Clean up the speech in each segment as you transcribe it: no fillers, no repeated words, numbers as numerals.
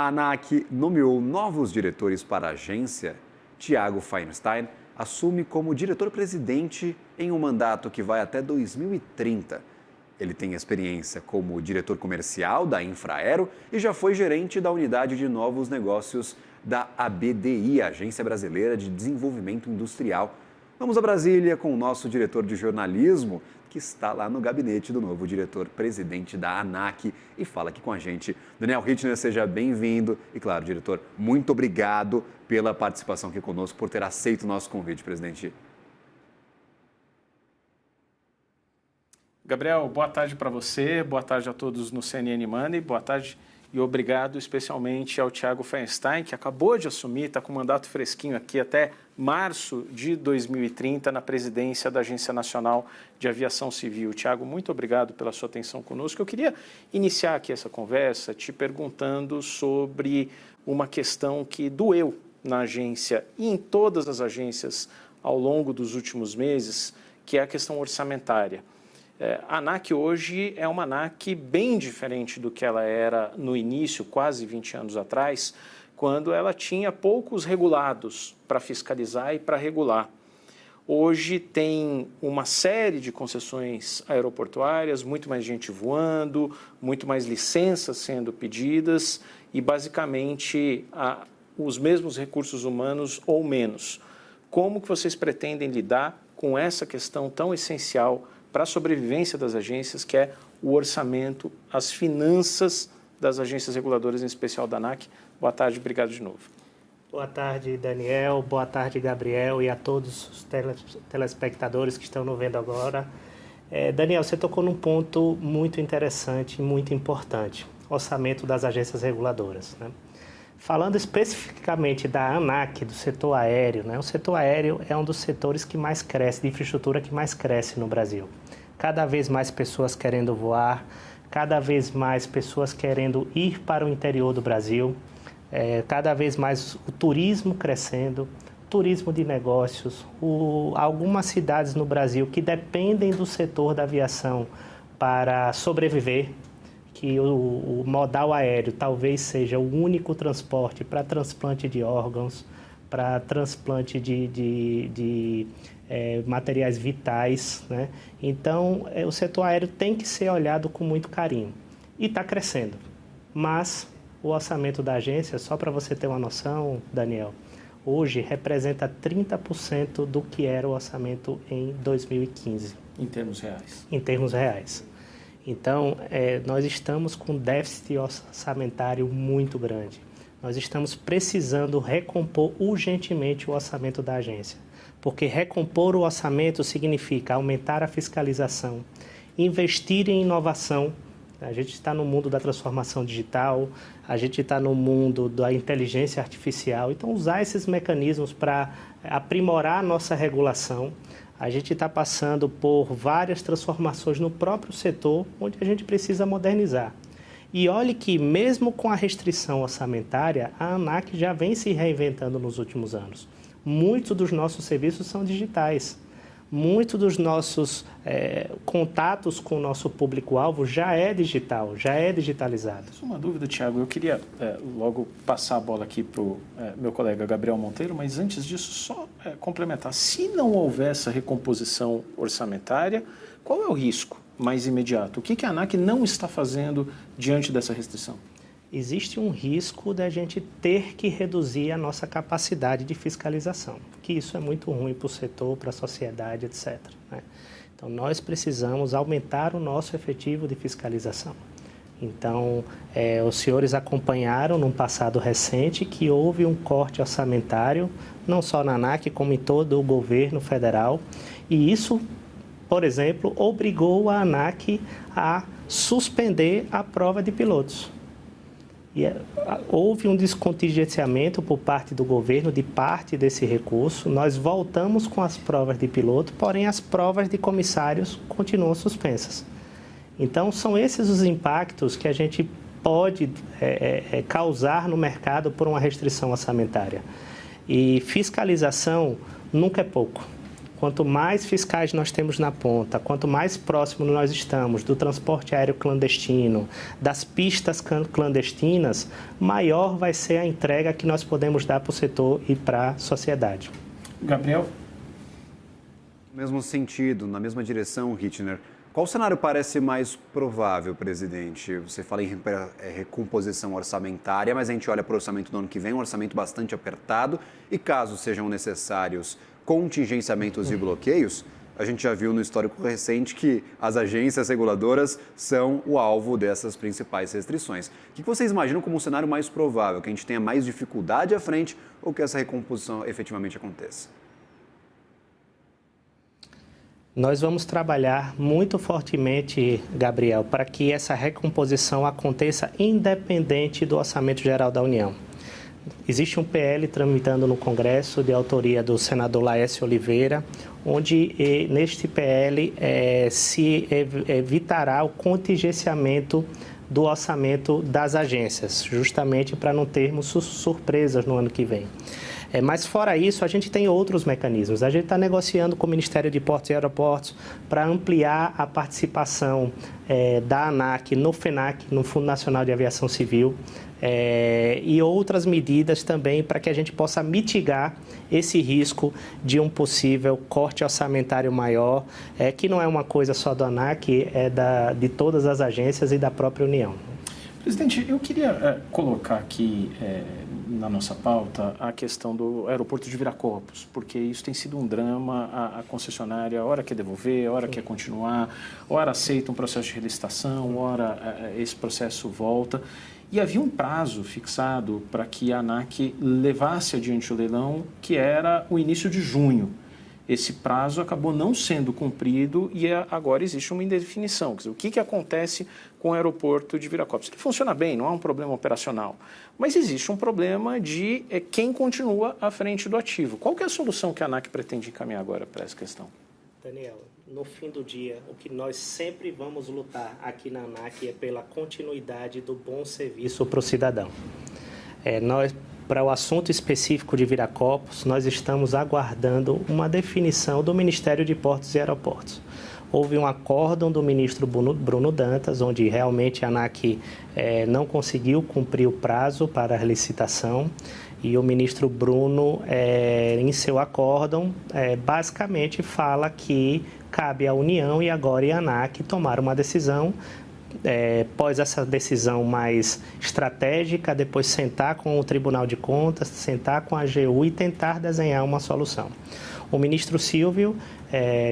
A ANAC nomeou novos diretores para a agência. Tiago Feinstein assume como diretor-presidente em um mandato que vai até 2030. Ele tem experiência como diretor comercial da Infraero e já foi gerente da unidade de novos negócios da ABDI, Agência Brasileira de Desenvolvimento Industrial. Vamos a Brasília com o nosso diretor de jornalismo, que está lá no gabinete do novo diretor-presidente da ANAC e fala aqui com a gente. Daniel Hittner, seja bem-vindo. E claro, diretor, muito obrigado pela participação aqui conosco, por ter aceito o nosso convite, presidente. Gabriel, boa tarde para você, boa tarde a todos no CNN Money, boa tarde e obrigado especialmente ao Tiago Feinstein, que acabou de assumir, está com um mandato fresquinho aqui até março de 2030 na presidência da Agência Nacional de Aviação Civil. Tiago, muito obrigado pela sua atenção conosco. Eu queria iniciar aqui essa conversa te perguntando sobre uma questão que doeu na agência e em todas as agências ao longo dos últimos meses, que é a questão orçamentária. A ANAC hoje é uma ANAC bem diferente do que ela era no início, quase 20 anos atrás, quando ela tinha poucos regulados para fiscalizar e para regular. Hoje tem uma série de concessões aeroportuárias, muito mais gente voando, muito mais licenças sendo pedidas e, basicamente, os mesmos recursos humanos ou menos. Como que vocês pretendem lidar com essa questão tão essencial para a sobrevivência das agências, que é o orçamento, as finanças das agências reguladoras, em especial da ANAC? Boa tarde, obrigado de novo. Boa tarde, Daniel. Boa tarde, Gabriel, e a todos os telespectadores que estão nos vendo agora. Daniel, você tocou num ponto muito interessante e muito importante, orçamento das agências reguladoras, né? Falando especificamente da ANAC, do setor aéreo, né? O setor aéreo é um dos setores que mais cresce, de infraestrutura que mais cresce no Brasil. Cada vez mais pessoas querendo voar, cada vez mais pessoas querendo ir para o interior do Brasil, cada vez mais o turismo crescendo, turismo de negócios, algumas cidades no Brasil que dependem do setor da aviação para sobreviver, que o modal aéreo talvez seja o único transporte para transplante de órgãos, para transplante de materiais vitais, né? Então, o setor aéreo tem que ser olhado com muito carinho. E está crescendo. Mas o orçamento da agência, só para você ter uma noção, Daniel, hoje representa 30% do que era o orçamento em 2015. Em termos reais. Em termos reais. Então, nós estamos com um déficit orçamentário muito grande. Nós estamos precisando recompor urgentemente o orçamento da agência, porque recompor o orçamento significa aumentar a fiscalização, investir em inovação. A gente está no mundo da transformação digital, a gente está no mundo da inteligência artificial, então usar esses mecanismos para aprimorar a nossa regulação. A gente está passando por várias transformações no próprio setor, onde a gente precisa modernizar. E olhe que, mesmo com a restrição orçamentária, a ANAC já vem se reinventando nos últimos anos. Muitos dos nossos serviços são digitais. Muitos dos nossos contatos com o nosso público-alvo já é digital, já é digitalizado. Uma dúvida, Tiago. Eu queria logo passar a bola aqui para o meu colega Gabriel Monteiro, mas antes disso, só complementar. Se não houver essa recomposição orçamentária, qual é o risco mais imediato? O que a ANAC não está fazendo diante dessa restrição? Existe um risco da gente ter que reduzir a nossa capacidade de fiscalização, que isso é muito ruim para o setor, para a sociedade, etc., né? Então, nós precisamos aumentar o nosso efetivo de fiscalização. Então, os senhores acompanharam num passado recente que houve um corte orçamentário, não só na ANAC, como em todo o governo federal, e isso, por exemplo, obrigou a ANAC a suspender a prova de pilotos. E houve um descontingenciamento por parte do governo de parte desse recurso. Nós voltamos com as provas de piloto, porém as provas de comissários continuam suspensas. Então, são esses os impactos que a gente pode causar no mercado por uma restrição orçamentária. E fiscalização nunca é pouco. quanto mais fiscais nós temos na ponta, quanto mais próximo nós estamos do transporte aéreo clandestino, das pistas clandestinas, maior vai ser a entrega que nós podemos dar para o setor e para a sociedade. Gabriel? No mesmo sentido, na mesma direção, Hitchner, qual cenário parece mais provável, presidente? Você fala em recomposição orçamentária, mas a gente olha para o orçamento do ano que vem, um orçamento bastante apertado, e caso sejam necessários contingenciamentos e bloqueios, a gente já viu no histórico recente que as agências reguladoras são o alvo dessas principais restrições. O que vocês imaginam como um cenário mais provável? Que a gente tenha mais dificuldade à frente ou que essa recomposição efetivamente aconteça? Nós vamos trabalhar muito fortemente, Gabriel, para que essa recomposição aconteça independente do Orçamento Geral da União. Existe um PL tramitando no Congresso, de autoria do senador Laércio Oliveira, onde neste PL se evitará o contingenciamento do orçamento das agências, justamente para não termos surpresas no ano que vem. Mas fora isso, a gente tem outros mecanismos. A gente está negociando com o Ministério de Portos e Aeroportos para ampliar a participação da ANAC no FENAC, no Fundo Nacional de Aviação Civil, e outras medidas também para que a gente possa mitigar esse risco de um possível corte orçamentário maior, que não é uma coisa só do ANAC, de todas as agências e da própria União. Presidente, eu queria colocar aqui na nossa pauta a questão do aeroporto de Viracopos, porque isso tem sido um drama, a concessionária, hora quer devolver, hora quer continuar, hora aceita um processo de relicitação, hora esse processo volta. E havia um prazo fixado para que a ANAC levasse adiante o leilão, que era o início de junho. Esse prazo acabou não sendo cumprido e agora existe uma indefinição. Quer dizer, o que acontece com o aeroporto de Viracopos? Ele funciona bem, não há um problema operacional, mas existe um problema de quem continua à frente do ativo. Qual que é a solução que a ANAC pretende encaminhar agora para essa questão? Daniel, no fim do dia, o que nós sempre vamos lutar aqui na ANAC é pela continuidade do bom serviço para o cidadão. Para o assunto específico de Viracopos, nós estamos aguardando uma definição do Ministério de Portos e Aeroportos. Houve um acórdão do ministro Bruno Dantas, onde realmente a ANAC não conseguiu cumprir o prazo para a licitação, e o ministro Bruno, em seu acórdão, basicamente fala que cabe à União e agora à ANAC tomar uma decisão. Após essa decisão mais estratégica, depois sentar com o Tribunal de Contas, sentar com a AGU e tentar desenhar uma solução. O ministro Silvio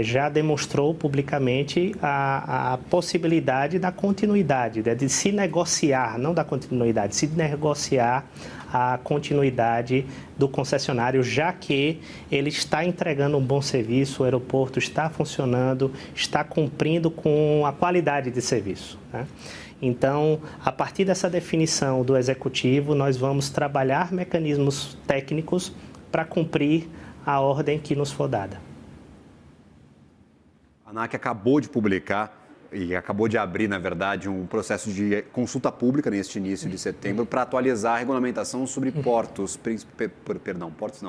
já demonstrou publicamente a possibilidade da continuidade, de se negociar, não da continuidade, se negociar a continuidade do concessionário, já que ele está entregando um bom serviço, o aeroporto está funcionando, está cumprindo com a qualidade de serviço, né? Então, a partir dessa definição do Executivo, nós vamos trabalhar mecanismos técnicos para cumprir a ordem que nos for dada. A ANAC acabou de publicar e acabou de abrir, na verdade, um processo de consulta pública neste início de setembro para atualizar a regulamentação sobre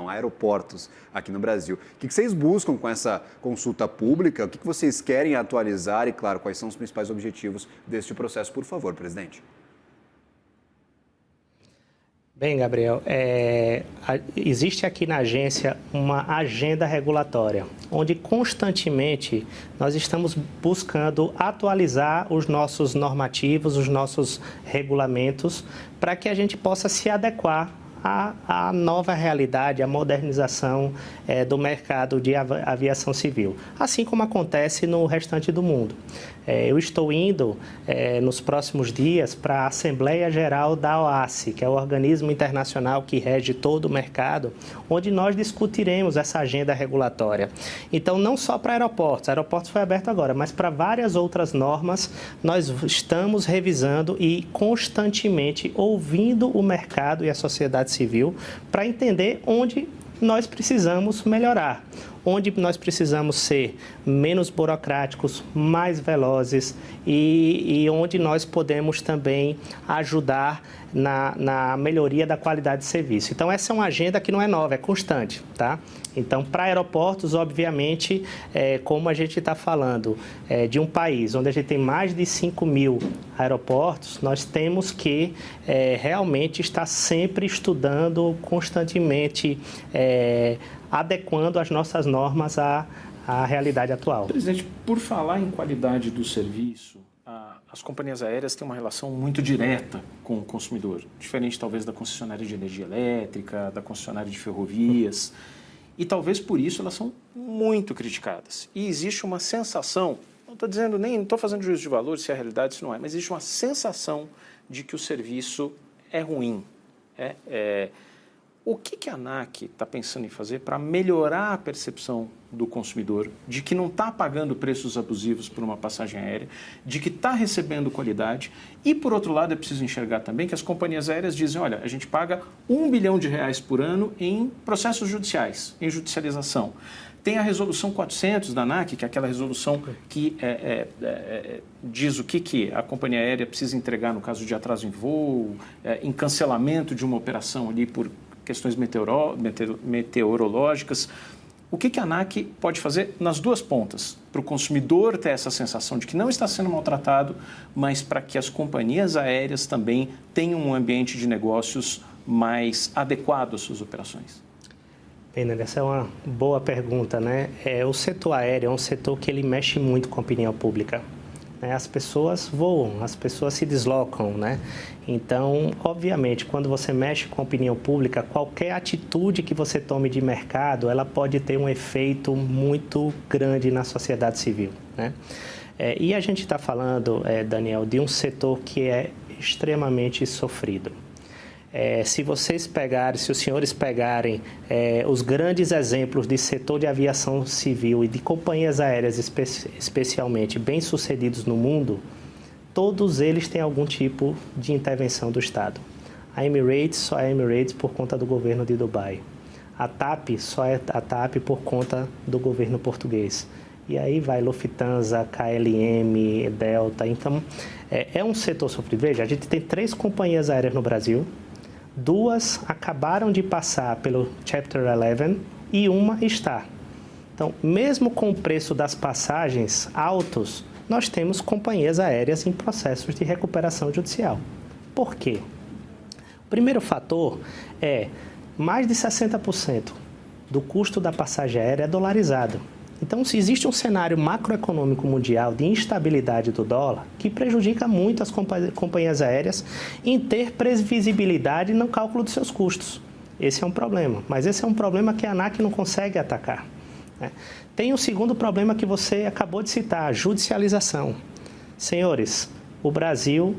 aeroportos aqui no Brasil. O que vocês buscam com essa consulta pública? O que vocês querem atualizar e, claro, quais são os principais objetivos deste processo, por favor, presidente? Bem, Gabriel, existe aqui na agência uma agenda regulatória, onde constantemente nós estamos buscando atualizar os nossos normativos, os nossos regulamentos, para que a gente possa se adequar à nova realidade, à modernização do mercado de aviação civil, assim como acontece no restante do mundo. Eu estou indo nos próximos dias para a Assembleia Geral da OACI, que é o organismo internacional que rege todo o mercado, onde nós discutiremos essa agenda regulatória. Então, não só para aeroportos foi aberto agora, mas para várias outras normas, nós estamos revisando e constantemente ouvindo o mercado e a sociedade civil para entender onde nós precisamos melhorar. onde nós precisamos ser menos burocráticos, mais velozes e onde nós podemos também ajudar na melhoria da qualidade de serviço. Então, essa é uma agenda que não é nova, é constante, tá? Então, para aeroportos, obviamente, como a gente está falando de um país onde a gente tem mais de 5.000 aeroportos, nós temos que realmente estar sempre estudando, constantemente adequando as nossas normas à realidade atual. Presidente, por falar em qualidade do serviço, as companhias aéreas têm uma relação muito direta com o consumidor, diferente talvez da concessionária de energia elétrica, da concessionária de ferrovias, e talvez por isso elas são muito criticadas. E existe uma sensação, não estou dizendo, nem estou fazendo juízo de valor se é realidade, se não é, mas existe uma sensação de que o serviço é ruim. O que a ANAC está pensando em fazer para melhorar a percepção do consumidor de que não está pagando preços abusivos por uma passagem aérea, de que está recebendo qualidade e, por outro lado, é preciso enxergar também que as companhias aéreas dizem, olha, a gente paga R$1 bilhão por ano em processos judiciais, em judicialização. Tem a resolução 400 da ANAC, que é aquela resolução que diz o que a companhia aérea precisa entregar no caso de atraso em voo, em cancelamento de uma operação ali por questões meteorológicas. O que a ANAC pode fazer nas duas pontas? Para o consumidor ter essa sensação de que não está sendo maltratado, mas para que as companhias aéreas também tenham um ambiente de negócios mais adequado às suas operações. Bem, essa é uma boa pergunta, né? O setor aéreo é um setor que ele mexe muito com a opinião pública. As pessoas voam, as pessoas se deslocam, né? Então, obviamente, quando você mexe com a opinião pública, qualquer atitude que você tome de mercado, ela pode ter um efeito muito grande na sociedade civil, né? E a gente está falando, Daniel, de um setor que é extremamente sofrido. Se os senhores pegarem os grandes exemplos de setor de aviação civil e de companhias aéreas especialmente bem-sucedidos no mundo, todos eles têm algum tipo de intervenção do Estado. A Emirates só é Emirates por conta do governo de Dubai. A TAP só é a TAP por conta do governo português. E aí vai Lufthansa, KLM, Delta. Então, é um setor sofrido. Veja, a gente tem 3 companhias aéreas no Brasil. 2 acabaram de passar pelo Chapter 11 e uma está. Então, mesmo com o preço das passagens altos, nós temos companhias aéreas em processos de recuperação judicial. Por quê? O primeiro fator é mais de 60% do custo da passagem aérea é dolarizado. Então, se existe um cenário macroeconômico mundial de instabilidade do dólar, que prejudica muito as companhias aéreas em ter previsibilidade no cálculo dos seus custos. Esse é um problema, mas esse é um problema que a ANAC não consegue atacar, né? Tem o segundo problema que você acabou de citar, a judicialização. Senhores, o Brasil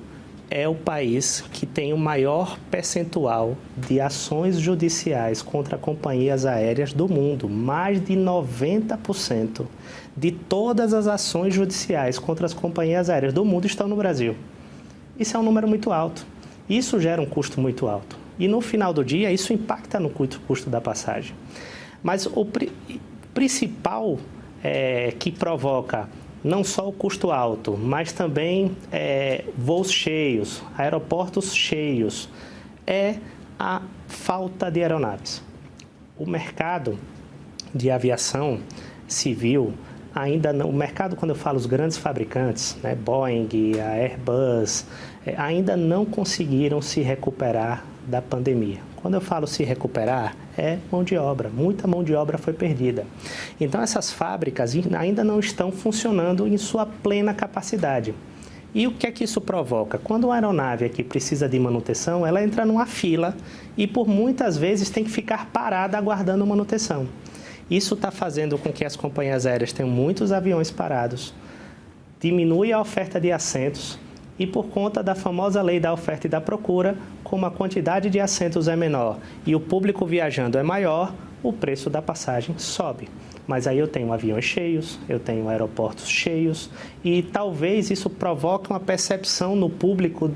é o país que tem o maior percentual de ações judiciais contra companhias aéreas do mundo. Mais de 90% de todas as ações judiciais contra as companhias aéreas do mundo estão no Brasil. Isso é um número muito alto. Isso gera um custo muito alto. E no final do dia, isso impacta no custo da passagem. Mas o principal que provoca não só o custo alto, mas também voos cheios, aeroportos cheios, é a falta de aeronaves. O mercado de aviação civil ainda não... O mercado, quando eu falo os grandes fabricantes, né, Boeing, a Airbus, ainda não conseguiram se recuperar da pandemia. Quando eu falo se recuperar, é mão de obra. Muita mão de obra foi perdida. Então, essas fábricas ainda não estão funcionando em sua plena capacidade. E o que é que isso provoca? Quando uma aeronave aqui precisa de manutenção, ela entra numa fila e, por muitas vezes, tem que ficar parada aguardando manutenção. Isso está fazendo com que as companhias aéreas tenham muitos aviões parados, diminui a oferta de assentos, e por conta da famosa lei da oferta e da procura, como a quantidade de assentos é menor e o público viajando é maior, o preço da passagem sobe. Mas aí eu tenho aviões cheios, eu tenho aeroportos cheios e talvez isso provoque uma percepção no público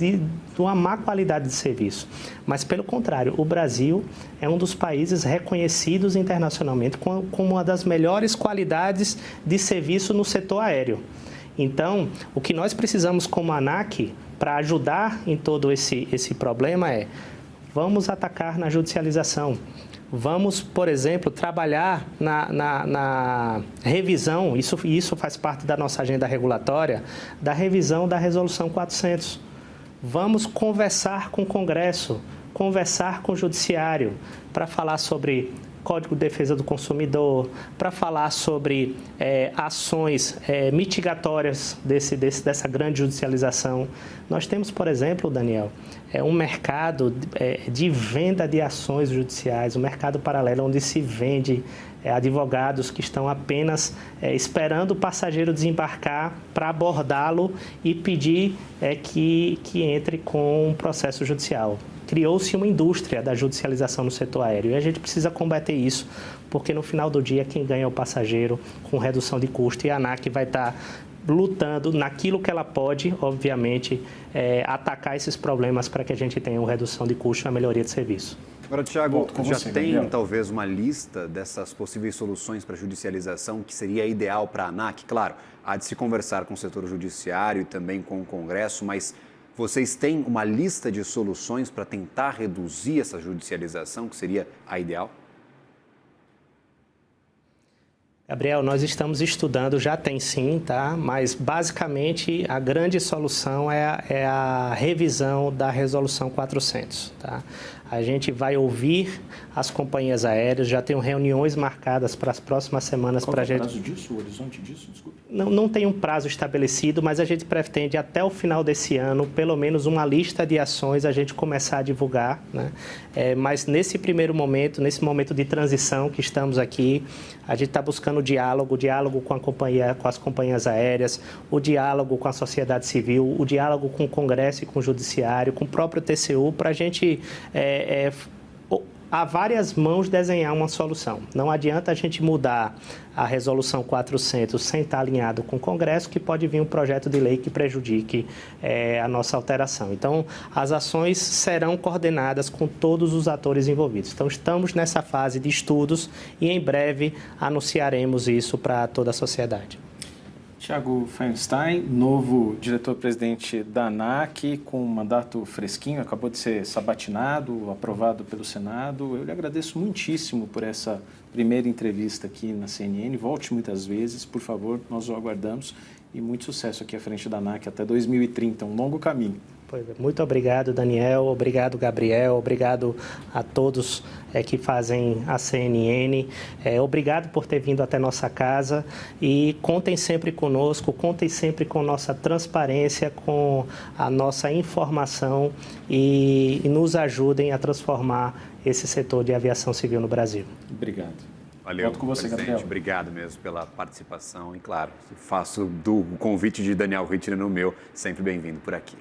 uma má qualidade de serviço. Mas, pelo contrário, o Brasil é um dos países reconhecidos internacionalmente como uma das melhores qualidades de serviço no setor aéreo. Então, o que nós precisamos como ANAC para ajudar em todo esse problema é: vamos atacar na judicialização. Vamos, por exemplo, trabalhar na revisão, isso faz parte da nossa agenda regulatória, da revisão da Resolução 400. Vamos conversar com o Congresso, conversar com o Judiciário para falar sobre Código de Defesa do Consumidor, para falar sobre ações mitigatórias dessa grande judicialização. Nós temos, por exemplo, Daniel, um mercado de venda de ações judiciais, um mercado paralelo onde se vende advogados que estão apenas esperando o passageiro desembarcar para abordá-lo e pedir que entre com um processo judicial. Criou-se uma indústria da judicialização no setor aéreo e a gente precisa combater isso, porque no final do dia quem ganha é o passageiro com redução de custo, e a ANAC vai estar lutando naquilo que ela pode, obviamente, atacar esses problemas para que a gente tenha uma redução de custo e uma melhoria de serviço. Agora, Tiago, já tem talvez uma lista dessas possíveis soluções para a judicialização que seria ideal para a ANAC? Claro, há de se conversar com o setor judiciário e também com o Congresso, mas vocês têm uma lista de soluções para tentar reduzir essa judicialização, que seria a ideal? Gabriel, nós estamos estudando, já tem sim, tá? Mas basicamente a grande solução é a revisão da Resolução 400, tá? A gente vai ouvir as companhias aéreas, já tem reuniões marcadas para as próximas semanas para a gente. Qual é o prazo disso, o horizonte disso? Desculpe. Não tem um prazo estabelecido, mas a gente pretende até o final desse ano, pelo menos uma lista de ações a gente começar a divulgar, né? Mas nesse primeiro momento, nesse momento de transição que estamos aqui, a gente está buscando diálogo com as companhias aéreas, o diálogo com a sociedade civil, o diálogo com o Congresso e com o Judiciário, com o próprio TCU, para a gente a várias mãos desenhar uma solução. Não adianta a gente mudar a Resolução 400 sem estar alinhado com o Congresso, que pode vir um projeto de lei que prejudique a nossa alteração. Então, as ações serão coordenadas com todos os atores envolvidos. Então, estamos nessa fase de estudos e em breve anunciaremos isso para toda a sociedade. Tiago Feinstein, novo diretor-presidente da ANAC, com um mandato fresquinho, acabou de ser sabatinado, aprovado pelo Senado. Eu lhe agradeço muitíssimo por essa primeira entrevista aqui na CNN. Volte muitas vezes, por favor, nós o aguardamos. E muito sucesso aqui à frente da ANAC até 2030, um longo caminho. Muito obrigado, Daniel, obrigado, Gabriel, obrigado a todos que fazem a CNN, obrigado por ter vindo até nossa casa e contem sempre conosco, contem sempre com nossa transparência, com a nossa informação e nos ajudem a transformar esse setor de aviação civil no Brasil. Obrigado. Valeu, volto com você, Gabriel. Obrigado mesmo pela participação e, claro, faço do convite de Daniel Rittner no meu, sempre bem-vindo por aqui.